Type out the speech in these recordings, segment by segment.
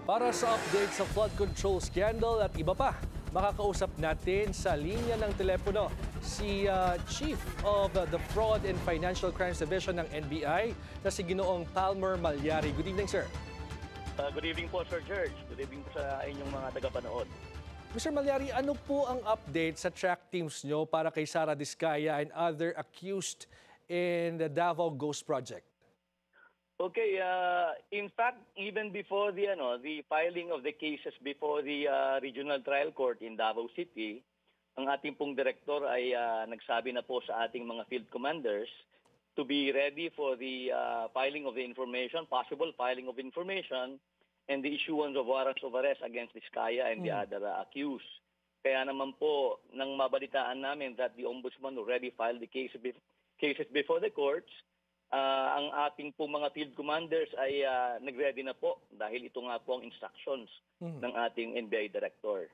Para sa update sa flood control scandal at iba pa, makakausap natin sa linya ng telepono si Chief of the Fraud and Financial Crimes Division ng NBI na si Ginoong Palmer Malyari. Good evening, sir. Good evening po, Sir George. Good evening po sa inyong mga tagapanood. Mr. Malyari, ano po ang update sa track teams nyo para kay Sara Diskaya and other accused in the Davao Ghost Project? Okay, in fact, even before the filing of the cases before the Regional Trial Court in Davao City, ang ating pong direktor ay nagsabi na po sa ating mga field commanders to be ready for the filing of the information, possible filing of information, and the issuance of warrants of arrest against Diskaya and the other accused. Kaya naman po, nang mabalitaan namin that the Ombudsman already filed the cases before the courts, ang ating po mga field commanders ay nag-ready na po dahil ito nga po ang instructions ng ating NBI director.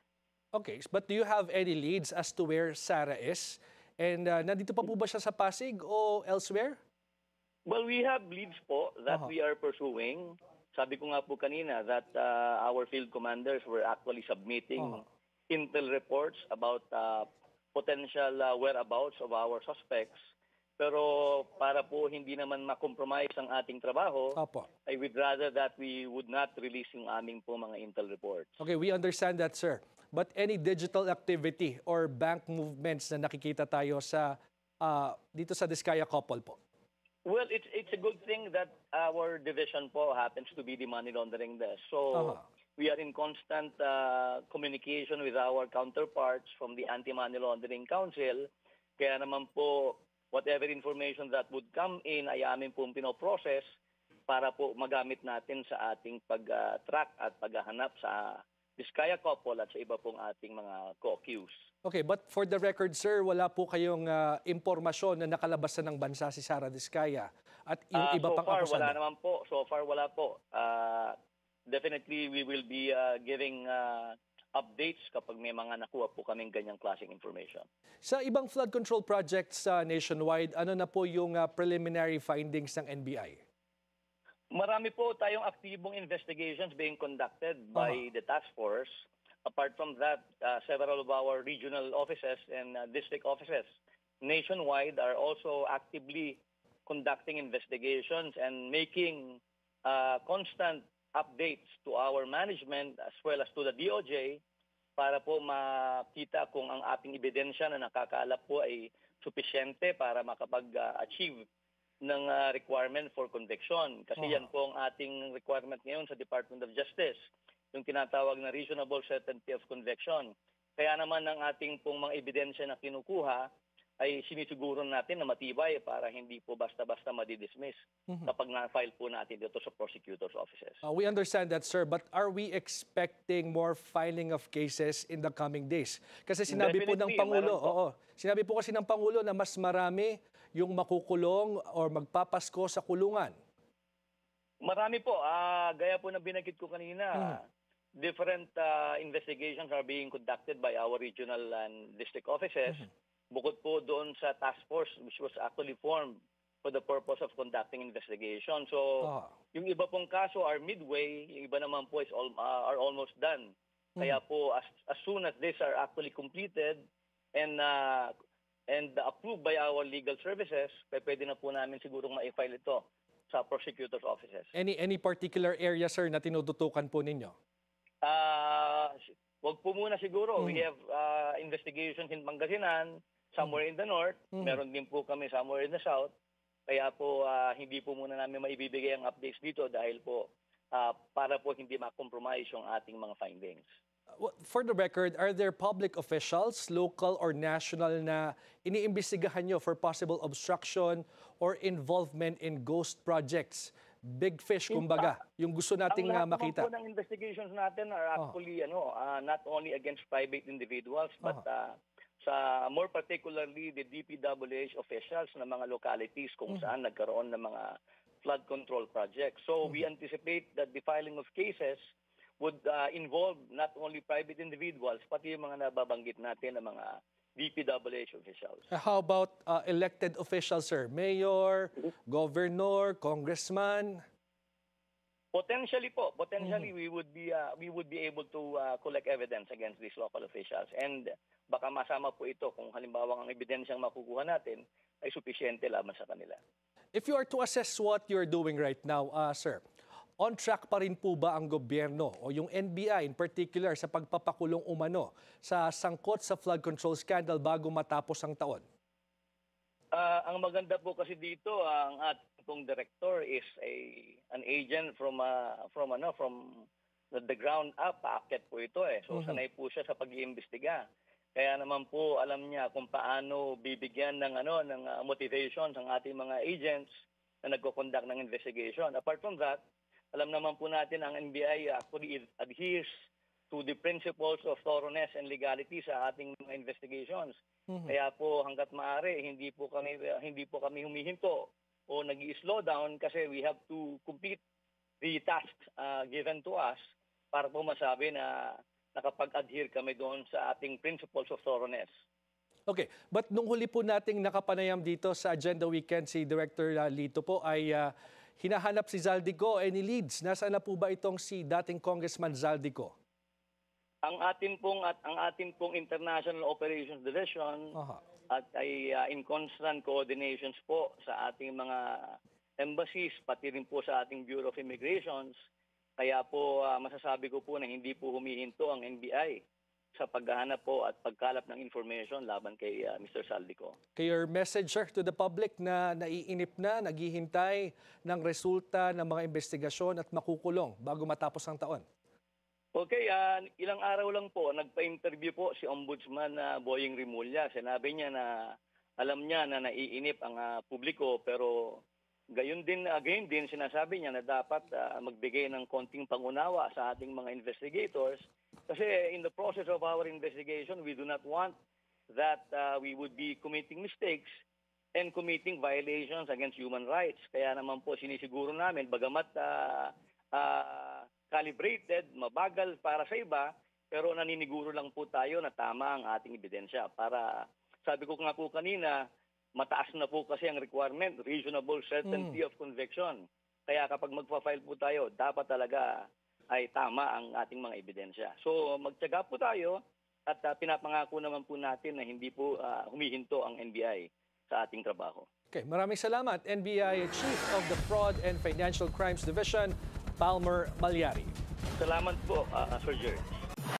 Okay, but do you have any leads as to where Sara is? And nandito pa po ba siya sa Pasig o elsewhere? Well, we have leads po that we are pursuing. Sabi ko nga po kanina that our field commanders were actually submitting intel reports about potential whereabouts of our suspects. Pero para po hindi naman ma-compromise ang ating trabaho, I would rather that we would not release yung aming po mga intel reports. Okay, we understand that, sir. But any digital activity or bank movements na nakikita tayo sa dito sa Diskaya couple po? Well, it's a good thing that our division po happens to be the money laundering desk. So we are in constant communication with our counterparts from the Anti-Money Laundering Council. Kaya naman po, whatever information that would come in ay amin pong pinoprocess para po magamit natin sa ating pag-track at paghahanap sa Diskaya couple at sa iba pong ating mga co-accused. Okay, but for the record, sir, wala po kayong impormasyon na nakalabasan ng bansa si Sara Diskaya at yung iba pang akusado? So far, wala naman po. So far, wala po. Definitely, we will be giving updates kapag may mga nakuha po kaming ganyang klaseng information. Sa ibang flood control projects nationwide, ano na po yung preliminary findings ng NBI? Marami po tayong aktibong investigations being conducted by the task force. Apart from that, several of our regional offices and district offices nationwide are also actively conducting investigations and making constant updates to our management as well as to the DOJ para po makita kung ang ating ebidensya na nakakaalap po ay supisyente para makapag-achieve ng requirement for conviction. Kasi yan po ang ating requirement ngayon sa Department of Justice, yung tinatawag na reasonable certainty of conviction. Kaya naman ang ating pong mga ebidensya na kinukuha ay sinisiguro natin na matibay para hindi po basta-basta madidismiss kapag na-file po natin dito sa prosecutor's offices. We understand that, sir, but are we expecting more filing of cases in the coming days? Kasi sinabi po ng Pangulo, sinabi po kasi ng Pangulo na mas marami yung makukulong or magpapasko sa kulungan. Marami po. Gaya po na binanggit ko kanina, different investigations are being conducted by our regional and district offices. Bukod po doon sa task force which was actually formed for the purpose of conducting investigation. So, yung iba pong kaso are midway, yung iba naman po are almost done. Kaya po, as soon as these are actually completed and approved by our legal services, pwede na po namin sigurong ma-file ito sa prosecutor's offices. Any particular area, sir, na tinututukan po ninyo? Wag po muna siguro. We have investigations in Pangasinan, somewhere in the north. Meron din po kami somewhere in the south. Kaya po hindi po muna namin maibibigay ang updates dito dahil po para po hindi ma-compromise yung ating mga findings. For the record, are there public officials, local or national, na iniimbestigahan nyo for possible obstruction or involvement in ghost projects? Big fish, kumbaga, yung gusto nating makita. Ang lahat po ng investigations natin are actually not only against private individuals, but sa more particularly the DPWH officials ng mga localities kung saan nagkaroon ng mga flood control projects. So we anticipate that the filing of cases would involve not only private individuals, pati yung mga nababanggit natin ng mga DPWH officials. How about elected officials, sir? Mayor, governor, congressman? Potentially po, we would be able to collect evidence against these local officials, and baka masama po ito kung halimbawa ang ebidensyang makukuha natin ay supisyente laban sa kanila. If you are to assess what you're doing right now, sir, on track pa rin po ba ang gobyerno o yung NBI in particular sa pagpapakulong umano sa sangkot sa flood control scandal bago matapos ang taon? Ang maganda po kasi dito, ang ating pong director is an agent from the ground up, paakyat po ito eh. So sanay po siya sa pag-iimbestiga. Kaya naman po alam niya kung paano bibigyan ng motivation ang ating mga agents na nagko-conduct ng investigation. Apart from that, alam naman po natin ang NBI actually adheres to the principles of thoroughness and legality sa ating mga investigations. Kaya po hangga't maaari hindi po kami humihinto o nag-i-slow down kasi we have to complete the tasks given to us para po masabi na nakapag-adhere kami doon sa ating principles of thoroughness. Okay, but nung huli po nating nakapanayam dito sa Agenda Weekend, si Director Lito po ay hinahanap si Zaldico. Any leads? Nasaan na po ba itong si dating Congressman Zaldico? Ang ating pong International Operations Division at ay in constant coordinations po sa ating mga embassies, pati rin po sa ating Bureau of Immigrations. Kaya po masasabi ko po na hindi po humihinto ang NBI sa paghahanap po at pagkalap ng information laban kay Mr. Zaldico. Your message, sir, to the public na naiinip na, naghihintay ng resulta ng mga investigasyon at makukulong bago matapos ang taon? Okay, ilang araw lang po, nagpa-interview po si Ombudsman Boying Rimulya. Sinabi niya na alam niya na naiinip ang publiko, pero gayon din sinasabi niya na dapat magbigay ng konting pangunawa sa ating mga investigators. Kasi in the process of our investigation, we do not want that we would be committing mistakes and committing violations against human rights. Kaya naman po sinisiguro namin, bagamat calibrated, mabagal para sa iba, pero naniniguro lang po tayo na tama ang ating ebidensya. Para, sabi ko nga po kanina, mataas na po kasi ang requirement, reasonable certainty of conviction. Kaya kapag magpa-file po tayo, dapat talaga ay tama ang ating mga ebidensya. So magtiyaga po tayo at pinapangako naman po natin na hindi po humihinto ang NBI sa ating trabaho. Okay, maraming salamat. NBI Chief of the Fraud and Financial Crimes Division, Palmer Malyari. Salamat po, Sir Jerry.